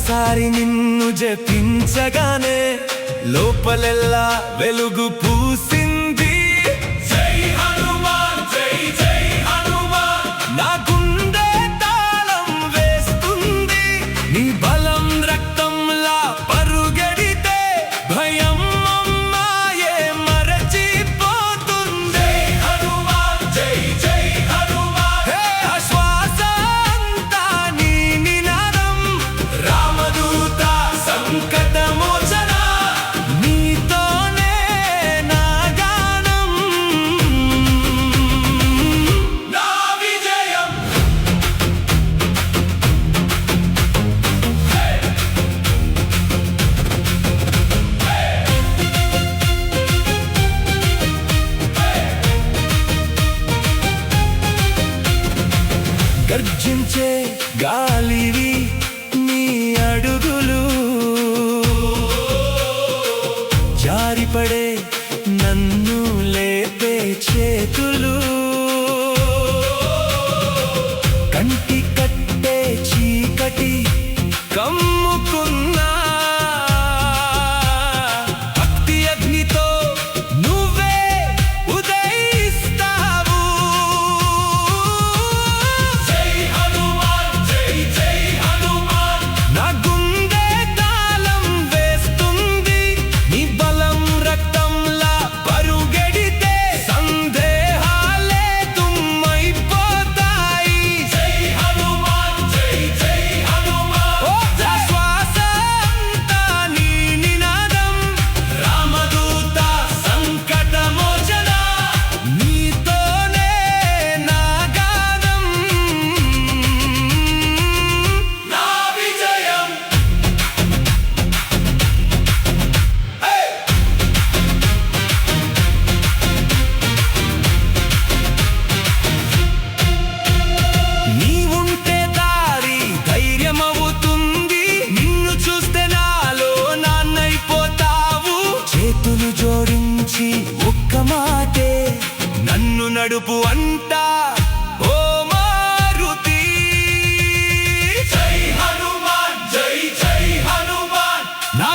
ఒక్కసారి నిన్ను జపించగానే లోపలెల్లా వెలుగు పూసింది. జై హనుమాన్ జై జై హనుమాన్. నా గుండె తాళం వేస్తుంది. నీ బలం రక్తంలా పరుగెడితే భయం అమ్మాయే మరచిపోతుంది. జై హనుమాన్ జై జై హనుమాన్. హే శ్వాస అంతా నీ నినాదం. రామదూత సంకట మోచన నీతోనే నా గానం. నా విజయం గర్జించే గాలివి నీ అడుగులు. జారిపడే నన్ను లేపే చేతులు. కంటి కట్టే చీకటి కమ్ముకున్నా భక్తి అగ్నితో నువ్వే ఉదయిస్తావు. జై హనుమాన్ జై జై హనుమాన్. నా గుండె తాళం వేస్తుంది. నీ బలం రక్తంలా పరుగెడితే సందేహాలే తుమ్మైపోతాయి. జై హనుమాన్ జై జై హనుమాన్. ఓ నా శ్వాస అంతా నీ నినాదం. రామదూత సంకట మోచన నీతోనే నా గానం. నా విజయం నీవుంటే దారి ధైర్యమవుతుంది. నిన్ను చూస్తే నాలో నాన్నైపోతావు. చేతులు జోడించి ఒక్క మాటే నన్ను నడుపు అంటా ఓ మారుతి. జై హనుమాన్ జై జై హనుమాన్. నా